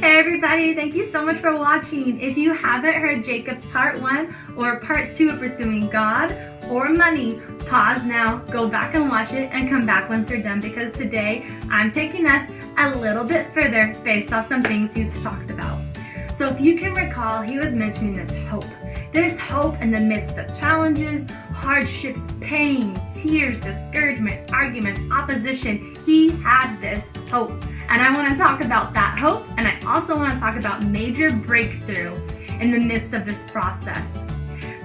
Hey everybody, thank you so much for watching. If you haven't heard Jacob's part 1 or part 2 of Pursuing God or Money, pause now, go back and watch it, and come back once you're done, because today I'm taking us a little bit further based off some things he's talked about. So if you can recall, he was mentioning this hope in the midst of challenges, hardships, pain, tears, discouragement, arguments, opposition. He had this hope. And I want to talk about that hope, and I also want to talk about major breakthrough in the midst of this process.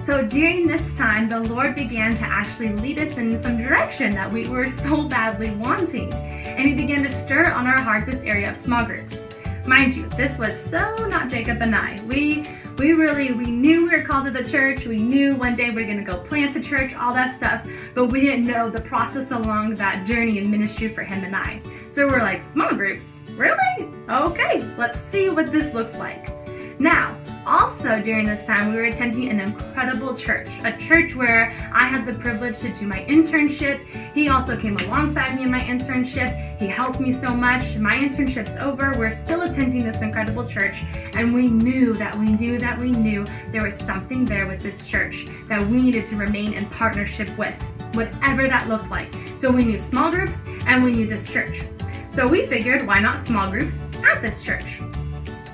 So during this time, the Lord began to actually lead us in some direction that we were so badly wanting. And he began to stir on our heart this area of small groups. Mind you, this was so not Jacob and I. We knew we were called to the church. We knew one day we were going to go plant a church, all that stuff, but we didn't know the process along that journey in ministry for him and I. So we're like, small groups? Really? Okay, let's see what this looks like. Now, also during this time, we were attending an incredible church, a church where I had the privilege to do my internship. He also came alongside me in my internship. He helped me so much. My internship's over. We're still attending this incredible church, and we knew there was something there with this church that we needed to remain in partnership with, whatever that looked like. So we knew small groups, and we knew this church. So we figured, why not small groups at this church?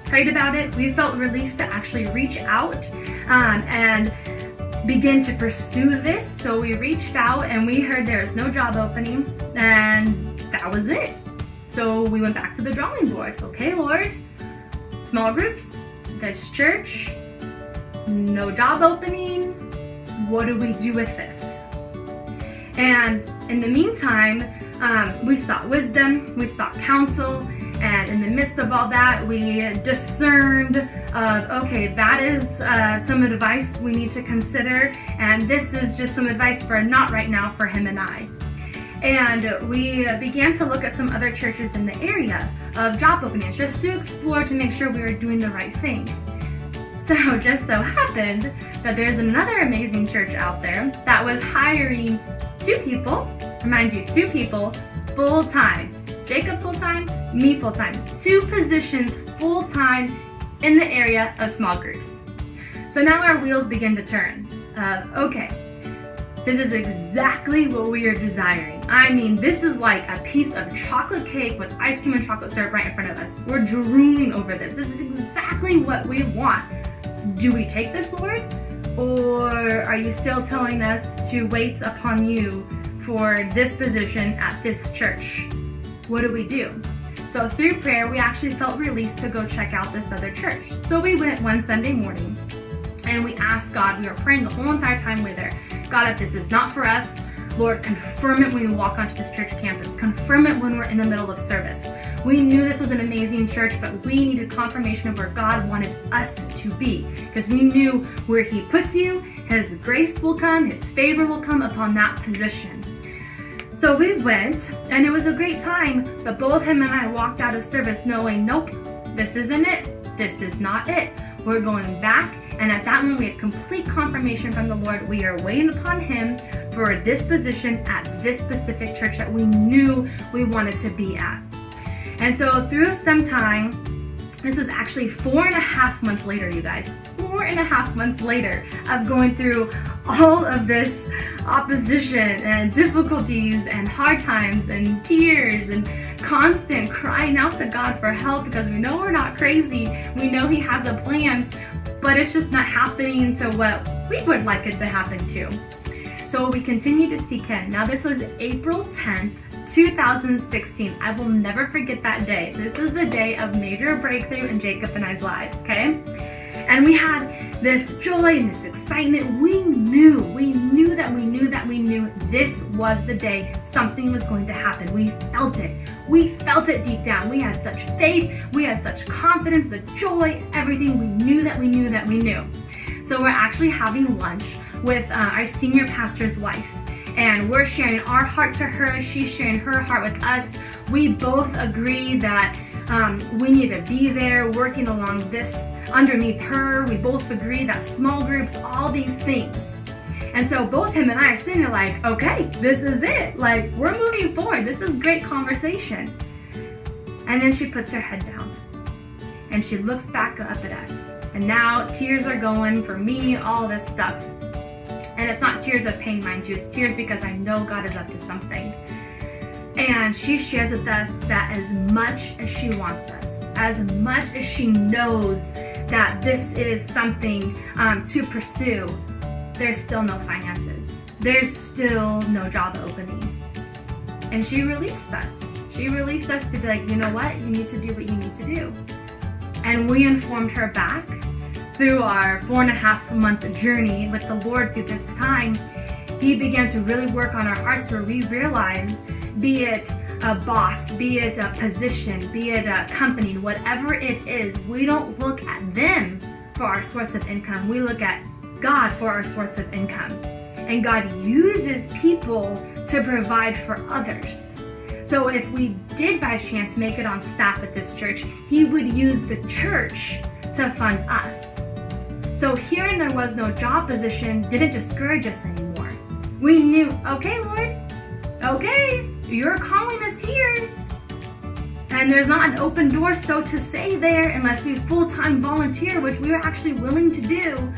Prayed about it. We felt released to actually reach out and begin to pursue this. So we reached out and we heard there is no job opening, and that was it. So we went back to the drawing board. Okay, Lord, small groups, this church, no job opening. What do we do with this? And in the meantime, we sought wisdom, we sought counsel. And in the midst of all that, we discerned okay, that is some advice we need to consider, and this is just some advice for not right now for him and I. And we began to look at some other churches in the area of job openings, just to explore to make sure we were doing the right thing. So just so happened that there's another amazing church out there that was hiring 2 people, mind you, 2 people full-time. Jacob full-time, me full-time. 2 positions full-time in the area of small groups. So now our wheels begin to turn. Okay, this is exactly what we are desiring. I mean, this is like a piece of chocolate cake with ice cream and chocolate syrup right in front of us. We're drooling over this. This is exactly what we want. Do we take this, Lord? Or are you still telling us to wait upon you for this position at this church? What do we do? So through prayer, we actually felt released to go check out this other church. So we went one Sunday morning and we asked God, we were praying the whole entire time we were there, God, if this is not for us, Lord, confirm it when we walk onto this church campus. Confirm it when we're in the middle of service. We knew this was an amazing church, but we needed confirmation of where God wanted us to be, because we knew where he puts you, his grace will come, his favor will come upon that position. So we went, and it was a great time, but both him and I walked out of service knowing, nope, this isn't it, this is not it. We're going back, and at that moment we had complete confirmation from the Lord. We are waiting upon him for this position at this specific church that we knew we wanted to be at. And so through some time, this was actually 4.5 months later, you guys. 4.5 months later of going through all of this opposition and difficulties and hard times and tears and constant crying out to God for help, because we know we're not crazy. We know he has a plan, but it's just not happening to what we would like it to happen to. So we continue to seek him. Now this was April 10th, 2016. I will never forget that day. This is the day of major breakthrough in Jacob and I's lives, okay? And we had this joy and this excitement. We knew this was the day something was going to happen. We felt it. We felt it deep down. We had such faith. We had such confidence, the joy, everything. We knew. So we're actually having lunch with our senior pastor's wife. And we're sharing our heart to her. She's sharing her heart with us. We both agree that we need to be there working along this underneath her. We both agree that small groups, all these things. And so both him and I are sitting there like, okay, this is it. Like, we're moving forward. This is great conversation. And then she puts her head down. and she looks back up at us. And now tears are going for me, all this stuff. And it's not tears of pain, mind you, it's tears because I know God is up to something. And she shares with us that as much as she wants us, as much as she knows that this is something to pursue, there's still no finances. There's still no job opening. And she released us. She released us to be like, you know what? You need to do what you need to do. And we informed her back through our 4.5-month journey with the Lord through this time. He began to really work on our hearts where we realized, be it a boss, be it a position, be it a company, whatever it is, we don't look at them for our source of income. We look at God for our source of income. And God uses people to provide for others. So if we did by chance make it on staff at this church, He would use the church to fund us. So hearing there was no job position didn't discourage us anymore. We knew, okay, Lord, okay, you're calling us here. And there's not an open door, so to say, there unless we full-time volunteer, which we were actually willing to do.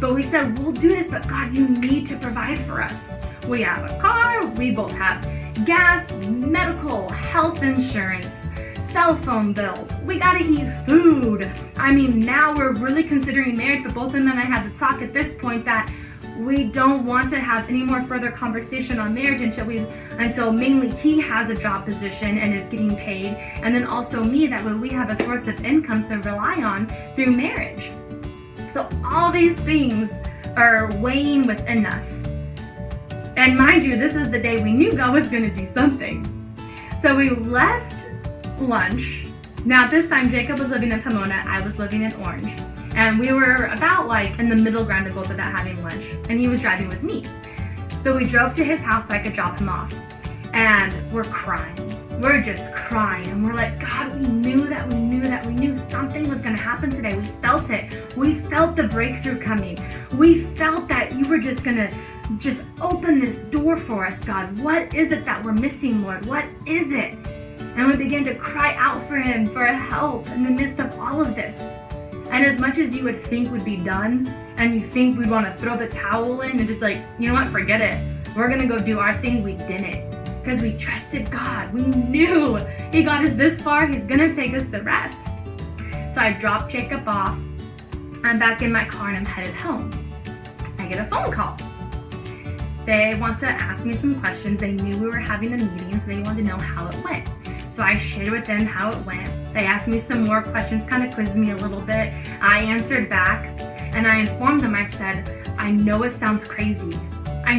But we said, we'll do this, but God, you need to provide for us. We have a car, we both have gas, medical, health insurance, cell phone bills. We gotta eat food. I mean, now we're really considering marriage, but both him and I had to talk at this point that we don't want to have any more further conversation on marriage until mainly he has a job position and is getting paid, and then also me, that way we have a source of income to rely on through marriage. So all these things are weighing within us. And mind you, this is the day we knew God was going to do something. So we left lunch. Now this time Jacob was living in Pomona, I was living in Orange. And we were about like in the middle ground of both of that, having lunch. And he was driving with me. So we drove to his house so I could drop him off. And we're crying. We're just crying. And we're like, God, we knew something was going to happen today. We felt it. We felt the breakthrough coming. We felt that you were just going to just open this door for us, God. What is it that we're missing, Lord? What is it? And we began to cry out for him for help in the midst of all of this. And as much as you would think would be done, and you think we'd want to throw the towel in and just like, you know what, forget it. We're going to go do our thing. We didn't. Because we trusted God. We knew He got us this far. He's going to take us the rest. So I dropped Jacob off. I'm back in my car and I'm headed home. I get a phone call. They want to ask me some questions. They knew we were having a meeting, so they wanted to know how it went. So I shared with them how it went. They asked me some more questions, kind of quizzed me a little bit. I answered back, and I informed them. I said, I know it sounds crazy. But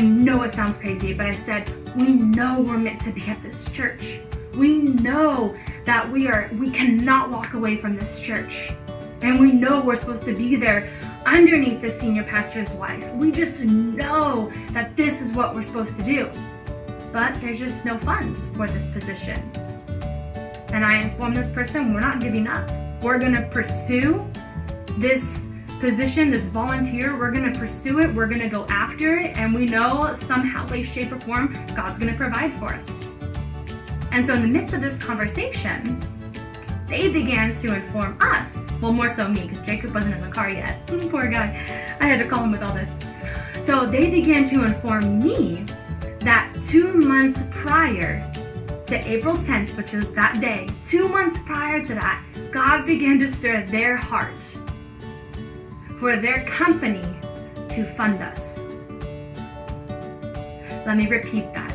I said, we know we're meant to be at this church. We know that we cannot walk away from this church. And we know we're supposed to be there underneath the senior pastor's wife. We just know that this is what we're supposed to do. But there's just no funds for this position. And I informed this person, we're not giving up. We're going to pursue this position, this volunteer. We're going to pursue it. We're going to go after it. And we know somehow, way, shape, or form, God's going to provide for us. And so in the midst of this conversation, they began to inform us, well, more so me, because Jacob wasn't in the car yet. Poor guy. I had to call him with all this. So they began to inform me that 2 months prior to April 10th, which was that day, 2 months prior to that, God began to stir their heart for their company to fund us. Let me repeat that.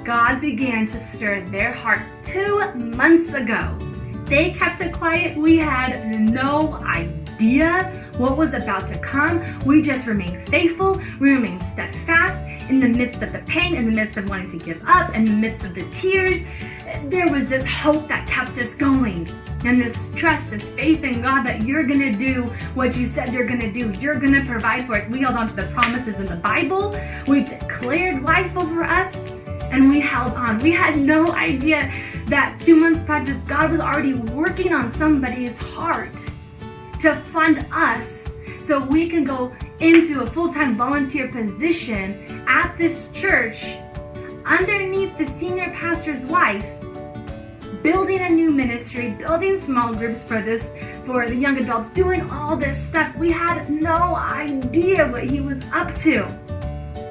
God began to stir their heart 2 months ago. They kept it quiet. We had no idea what was about to come. We just remained faithful. We remained steadfast in the midst of the pain, in the midst of wanting to give up, in the midst of the tears. There was this hope that kept us going. And this trust, this faith in God that you're going to do what you said you're going to do. You're going to provide for us. We held on to the promises in the Bible. We declared life over us. And we held on. We had no idea that 2 months prior to this, God was already working on somebody's heart to fund us so we can go into a full-time volunteer position at this church underneath the senior pastor's wife, building a new ministry, building small groups for the young adults, doing all this stuff. We had no idea what he was up to.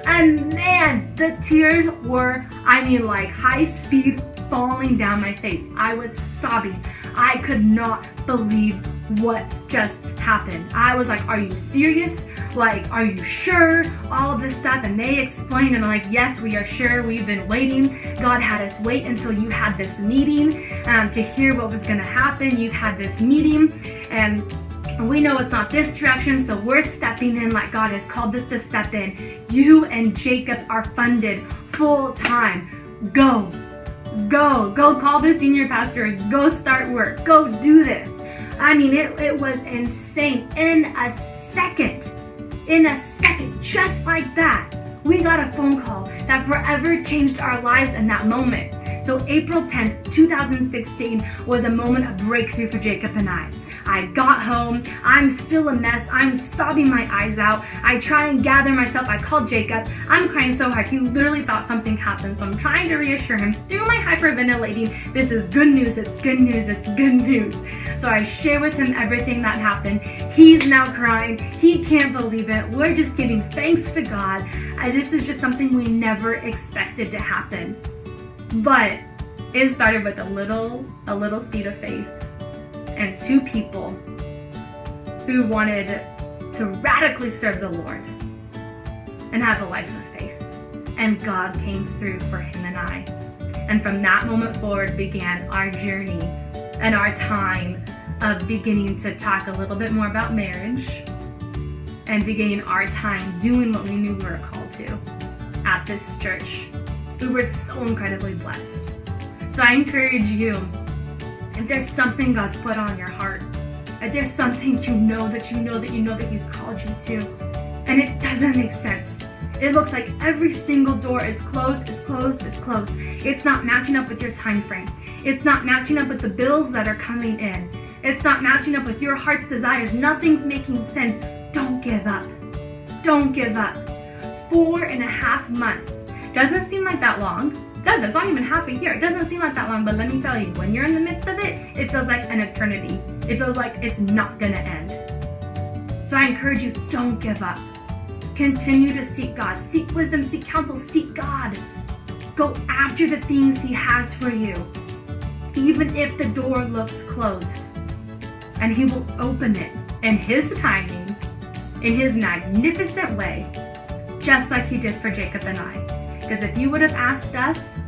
And man, the tears were, like high speed falling down my face. I was sobbing. I could not believe what just happened. I was like, are you serious? Like, are you sure? All this stuff. And they explained, and I'm like, yes, we are sure. We've been waiting. God had us wait until you had this meeting to hear what was going to happen. You've had this meeting, and we know it's not this direction, so we're stepping in like God has called us to step in. You and Jacob are funded full time. Go call the senior pastor, go start work, go do this. It was insane. In a second, just like that, we got a phone call that forever changed our lives in that moment. So April 10th, 2016 was a moment of breakthrough for Jacob and I. I got home, I'm still a mess, I'm sobbing my eyes out. I try and gather myself, I called Jacob, I'm crying so hard, he literally thought something happened. So I'm trying to reassure him through my hyperventilating, this is good news, it's good news, it's good news. So I share with him everything that happened. He's now crying, he can't believe it. We're just giving thanks to God. This is just something we never expected to happen. But it started with a little seed of faith and two people who wanted to radically serve the Lord and have a life of faith. And God came through for him and I. And from that moment forward began our journey and our time of beginning to talk a little bit more about marriage and beginning our time doing what we knew we were called to at this church. We were so incredibly blessed. So I encourage you, if there's something God's put on your heart, if there's something you know that he's called you to, and it doesn't make sense. It looks like every single door is closed. It's not matching up with your time frame. It's not matching up with the bills that are coming in. It's not matching up with your heart's desires. Nothing's making sense. Don't give up. Don't give up. 4.5 months. Doesn't seem like that long. It's not even half a year. It doesn't seem like that long, but let me tell you, when you're in the midst of it, it feels like an eternity. It feels like it's not gonna end. So I encourage you, don't give up. Continue to seek God. Seek wisdom, seek counsel, seek God. Go after the things he has for you, even if the door looks closed. And he will open it in his timing, in his magnificent way, just like he did for Jacob and I. Because if you would have asked us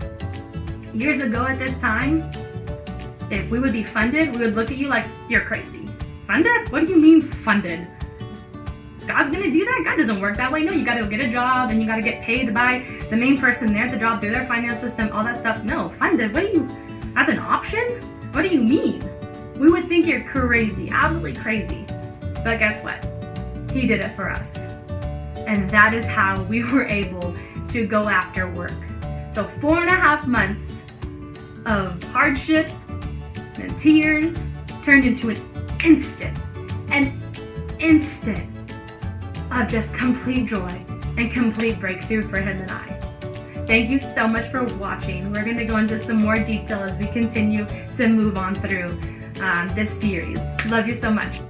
years ago at this time, if we would be funded, we would look at you like, you're crazy. Funded? What do you mean funded? God's gonna do that? God doesn't work that way. No, you gotta get a job and you gotta get paid by the main person there at the job, through their finance system, all that stuff. No, funded, that's an option? What do you mean? We would think you're crazy, absolutely crazy. But guess what? He did it for us. And that is how we were able to go after work. So 4.5 months of hardship and tears turned into an instant of just complete joy and complete breakthrough for him and I. Thank you so much for watching. We're going to go into some more detail as we continue to move on through this series. Love you so much.